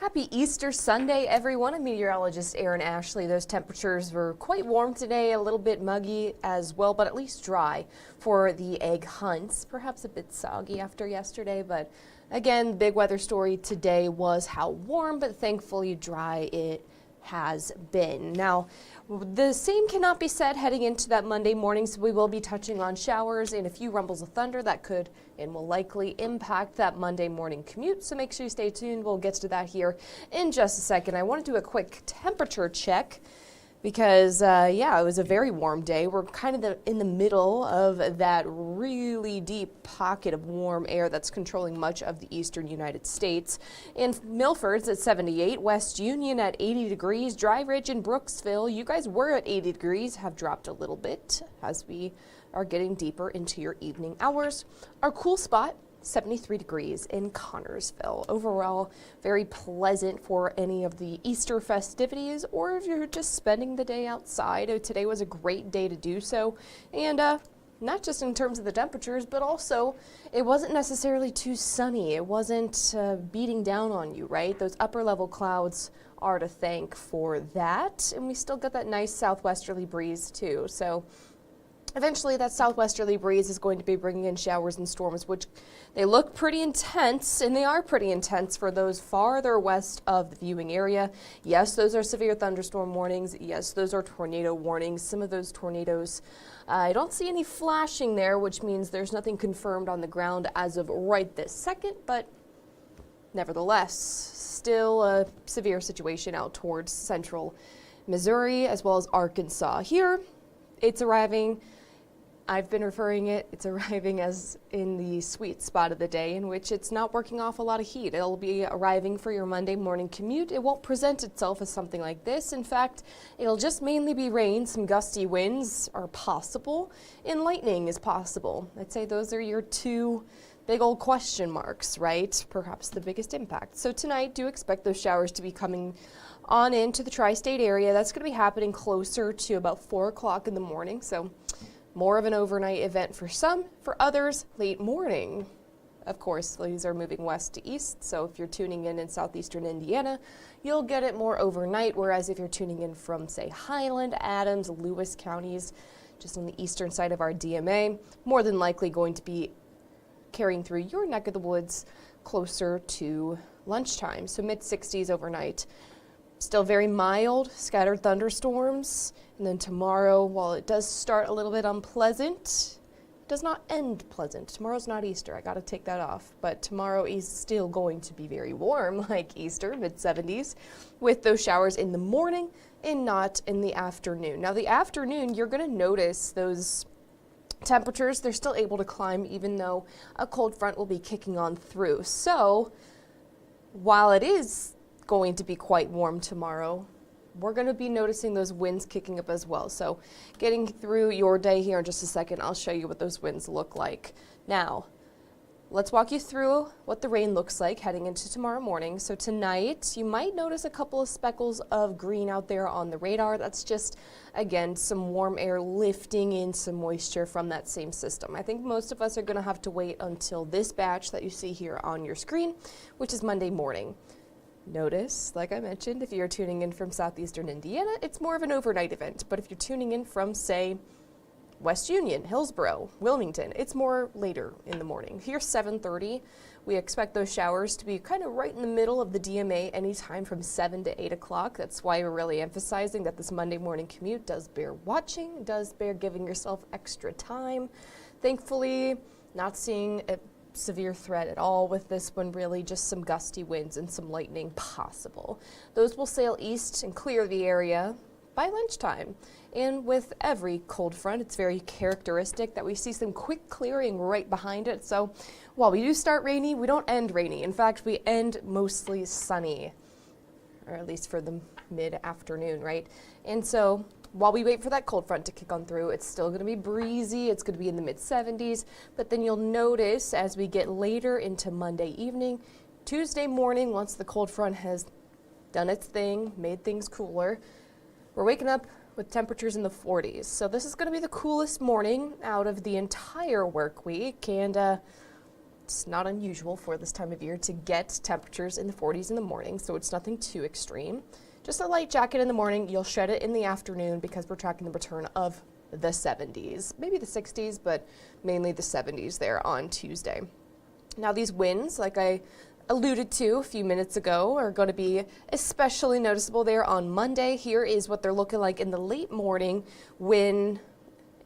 Happy Easter Sunday, everyone. I'm Meteorologist Erin Ashley. Those temperatures were quite warm today, a little bit muggy as well, but at least dry for the egg hunts. Perhaps a bit soggy after yesterday, but again, the big weather story today was how warm, but thankfully dry it has been. Now, the same cannot be said heading into that Monday morning, so we will be touching on showers and a few rumbles of thunder that could and will likely impact that Monday morning commute, so make sure you stay tuned. We'll get to that here in just a second. I want to do a quick temperature check because, yeah, it was a very warm day. We're kind of in the middle of that really deep pocket of warm air that's controlling much of the eastern United States. In Milford's at 78, West Union at 80 degrees, Dry Ridge and Brooksville, you guys were at 80 degrees, have dropped a little bit as we are getting deeper into your evening hours. Our cool spot, 73 degrees in Connorsville. Overall, very pleasant for any of the Easter festivities, or if you're just spending the day outside. Today was a great day to do so, and not just in terms of the temperatures, but also it wasn't necessarily too sunny. It wasn't beating down on you, right? Those upper level clouds are to thank for that, and we still got that nice southwesterly breeze too. So eventually that southwesterly breeze is going to be bringing in showers and storms, which they look pretty intense, and they are pretty intense for those farther west of the viewing area. Yes, those are severe thunderstorm warnings. Yes, those are tornado warnings. Some of those tornadoes, I don't see any flashing there, which means there's nothing confirmed on the ground as of right this second, but nevertheless, still a severe situation out towards central Missouri as well as Arkansas. Here, it's arriving. I've been it's arriving as in the sweet spot of the day in which it's not working off a lot of heat. It'll be arriving for your Monday morning commute. It won't present itself as something like this. In fact, it'll just mainly be rain. Some gusty winds are possible, and lightning is possible. I'd say those are your two big old question marks, right? Perhaps the biggest impact. So tonight, do expect those showers to be coming on into the tri-state area. That's going to be happening closer to about 4 o'clock in the morning. So more of an overnight event for some, for others, late morning. Of course, these are moving west to east, so if you're tuning in southeastern Indiana, you'll get it more overnight, whereas if you're tuning in from, say, Highland, Adams, Lewis counties, just on the eastern side of our DMA, more than likely going to be carrying through your neck of the woods closer to lunchtime, so mid-60s overnight. Still very mild, scattered thunderstorms, and then tomorrow, while it does start a little bit unpleasant, it does not end pleasant. Tomorrow's not Easter, I gotta take that off, but tomorrow is still going to be very warm like Easter, mid-70s, with those showers in the morning and not in the afternoon. Now the afternoon, you're gonna notice those temperatures, they're still able to climb even though a cold front will be kicking on through. So while it is going to be quite warm tomorrow, we're going to be noticing those winds kicking up as well. So getting through your day here in just a second, I'll show you what those winds look like. Now, let's walk you through what the rain looks like heading into tomorrow morning. So tonight, you might notice a couple of speckles of green out there on the radar. That's just, again, some warm air lifting in some moisture from that same system. I think most of us are going to have to wait until this batch that you see here on your screen, which is Monday morning. Notice, like I mentioned, if you're tuning in from southeastern Indiana, it's more of an overnight event. But if you're tuning in from, say, West Union, Hillsborough, Wilmington, it's more later in the morning. Here, 7:30, we expect those showers to be kind of right in the middle of the DMA anytime from 7 to 8 o'clock. That's why we're really emphasizing that this Monday morning commute does bear watching, does bear giving yourself extra time. Thankfully, not seeing a severe threat at all with this one, really just some gusty winds and some lightning possible. Those will sail east and clear the area by lunchtime. And with every cold front, it's very characteristic that we see some quick clearing right behind it. So while we do start rainy, we don't end rainy. In fact, we end mostly sunny, or at least for the mid-afternoon, right? And so while we wait for that cold front to kick on through, it's still going to be breezy. It's going to be in the mid-70s. But then you'll notice as we get later into Monday evening, Tuesday morning, once the cold front has done its thing, made things cooler, we're waking up with temperatures in the 40s. So this is going to be the coolest morning out of the entire work week. And It's not unusual for this time of year to get temperatures in the 40s in the morning, so it's nothing too extreme. Just a light jacket in the morning. You'll shed it in the afternoon because we're tracking the return of the 70s, maybe the 60s, but mainly the 70s there on Tuesday. Now these winds, like I alluded to a few minutes ago, are going to be especially noticeable there on Monday. Here is what they're looking like in the late morning when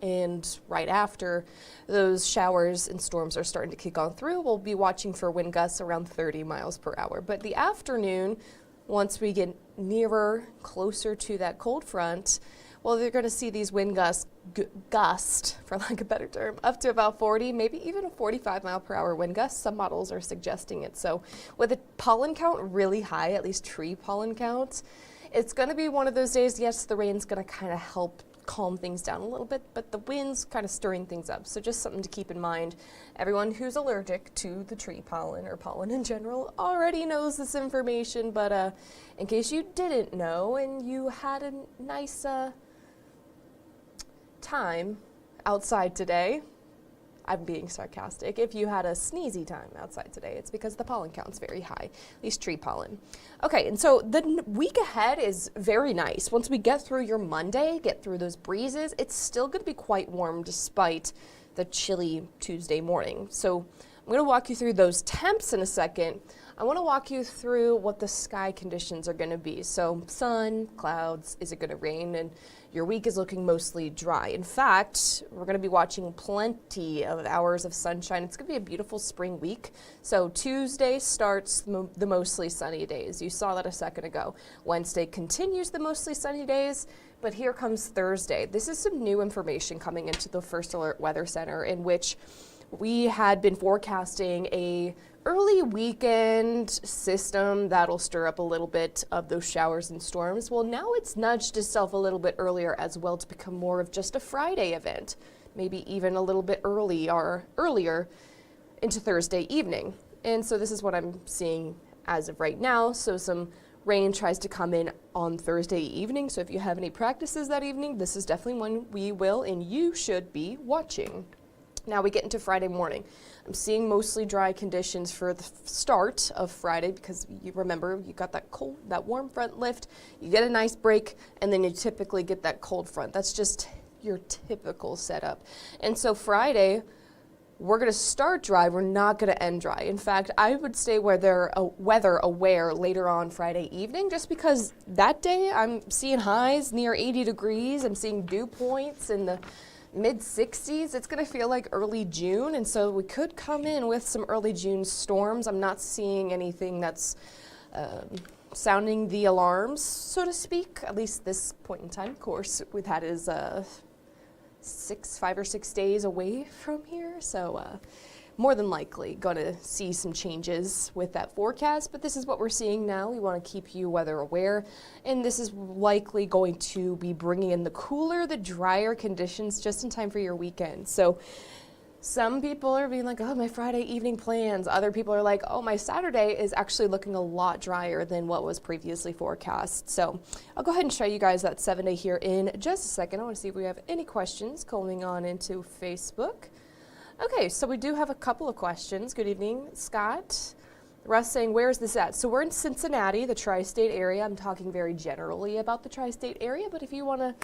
and right after those showers and storms are starting to kick on through. We'll be watching for wind gusts around 30 miles per hour. But the afternoon, once we get nearer, closer to that cold front, well, they're going to see these wind gusts, for lack of a better term, up to about 40, maybe even a 45 mile per hour wind gust. Some models are suggesting it. So with a pollen count really high, at least tree pollen count, it's going to be one of those days. Yes, the rain's going to kind of help calm things down a little bit, but the wind's kind of stirring things up. So just something to keep in mind. Everyone who's allergic to the tree pollen or pollen in general already knows this information, but in case you didn't know and you had a nice time outside today, I'm being sarcastic. If you had a sneezy time outside today, it's because the pollen count's very high, at least tree pollen. Okay, and so the week ahead is very nice. Once we get through your Monday, get through those breezes, it's still going to be quite warm despite the chilly Tuesday morning. So I'm going to walk you through those temps in a second. I want to walk you through what the sky conditions are going to be. So sun, clouds, is it going to rain? And your week is looking mostly dry. In fact, we're going to be watching plenty of hours of sunshine. It's going to be a beautiful spring week. So Tuesday starts the mostly sunny days. You saw that a second ago. Wednesday continues the mostly sunny days, but here comes Thursday. This is some new information coming into the First Alert Weather Center, in which we had been forecasting a early weekend system that'll stir up a little bit of those showers and storms. Well, now it's nudged itself a little bit earlier as well to become more of just a Friday event, maybe even a little bit earlier into Thursday evening. And so this is what I'm seeing as of right now. So some rain tries to come in on Thursday evening. So if you have any practices that evening, this is definitely one we will and you should be watching. Now we get into Friday morning. I'm seeing mostly dry conditions for the start of Friday because you remember you got that warm front lift, you get a nice break, and then you typically get that cold front. That's just your typical setup. And so Friday, we're going to start dry. We're not going to end dry. In fact, I would stay weather aware later on Friday evening, just because that day I'm seeing highs near 80 degrees. I'm seeing dew points in the mid-60s. It's going to feel like early June, and so we could come in with some early June storms. I'm not seeing anything that's sounding the alarms, so to speak, at least this point in time. Of course, we've had is 5 or 6 days away from here, so more than likely going to see some changes with that forecast, but this is what we're seeing now. We want to keep you weather aware, and this is likely going to be bringing in the cooler, the drier conditions just in time for your weekend. So some people are being like, oh, my Friday evening plans. Other people are like, oh, my Saturday is actually looking a lot drier than what was previously forecast. So I'll go ahead and show you guys that 7-day here in just a second. I want to see if we have any questions coming on into Facebook. Okay, so we do have a couple of questions. Good evening, Scott. Russ saying, where is this at? So we're in Cincinnati, the tri-state area. I'm talking very generally about the tri-state area, but if you want to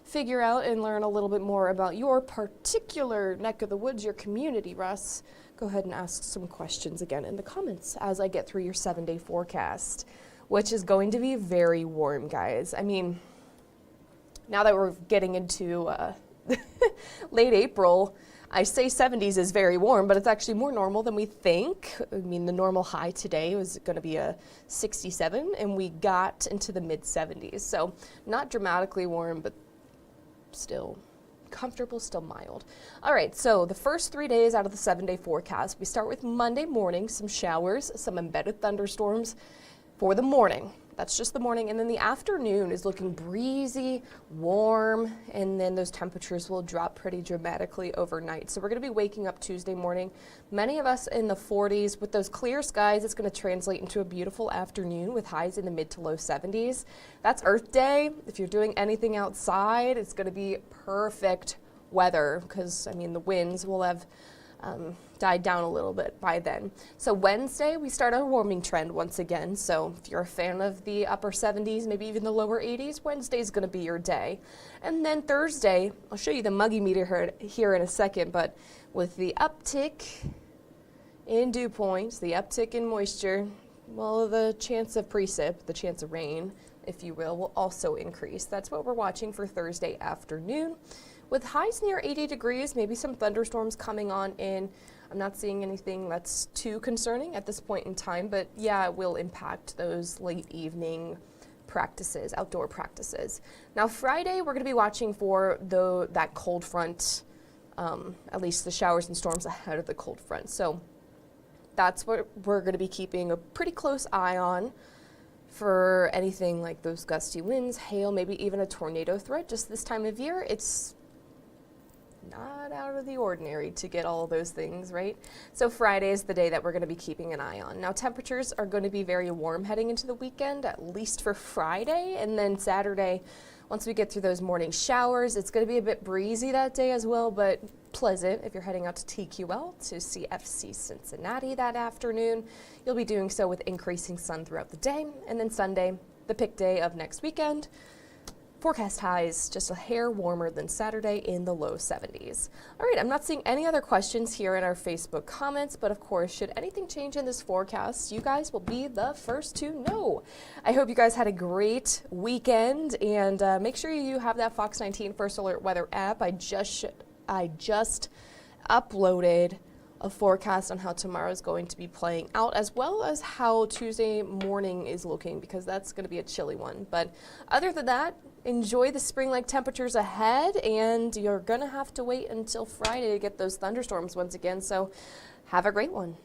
figure out and learn a little bit more about your particular neck of the woods, your community, Russ, go ahead and ask some questions again in the comments as I get through your 7-day forecast, which is going to be very warm, guys. I mean, now that we're getting into late April, I say 70s is very warm, but it's actually more normal than we think. I mean, the normal high today was going to be a 67, and we got into the mid-70s. So not dramatically warm, but still comfortable, still mild. All right, so the first 3 days out of the 7-day forecast, we start with Monday morning, some showers, some embedded thunderstorms for the morning. That's just the morning, and then the afternoon is looking breezy, warm, and then those temperatures will drop pretty dramatically overnight. So we're going to be waking up Tuesday morning, many of us in the 40s. With those clear skies, it's going to translate into a beautiful afternoon with highs in the mid to low 70s. That's Earth Day. If you're doing anything outside, it's going to be perfect weather because, I mean, the winds will have died down a little bit by then. So Wednesday, we start a warming trend once again. So if you're a fan of the upper 70s, maybe even the lower 80s, Wednesday's going to be your day. And then Thursday, I'll show you the muggy meter here in a second, but with the uptick in dew points, the uptick in moisture, well, the chance of precip, the chance of rain, if you will also increase. That's what we're watching for Thursday afternoon. With highs near 80 degrees, maybe some thunderstorms coming on in. I'm not seeing anything that's too concerning at this point in time, but yeah, it will impact those late evening practices, outdoor practices. Now Friday, we're going to be watching for that cold front, at least the showers and storms ahead of the cold front. So that's what we're going to be keeping a pretty close eye on for anything like those gusty winds, hail, maybe even a tornado threat. Just this time of year, it's not out of the ordinary to get all those things, right? So Friday is the day that we're going to be keeping an eye on. Now temperatures are going to be very warm heading into the weekend, at least for Friday, and then Saturday, once we get through those morning showers, it's going to be a bit breezy that day as well, but pleasant if you're heading out to TQL to see FC Cincinnati that afternoon. You'll be doing so with increasing sun throughout the day, and then Sunday, the pick day of next weekend. Forecast highs just a hair warmer than Saturday in the low 70s. All right, I'm not seeing any other questions here in our Facebook comments, but of course, should anything change in this forecast, you guys will be the first to know. I hope you guys had a great weekend, and make sure you have that Fox 19 First Alert Weather app. I just uploaded a forecast on how tomorrow is going to be playing out, as well as how Tuesday morning is looking, because that's going to be a chilly one. But other than that, enjoy the spring-like temperatures ahead, and you're going to have to wait until Friday to get those thunderstorms once again, so have a great one.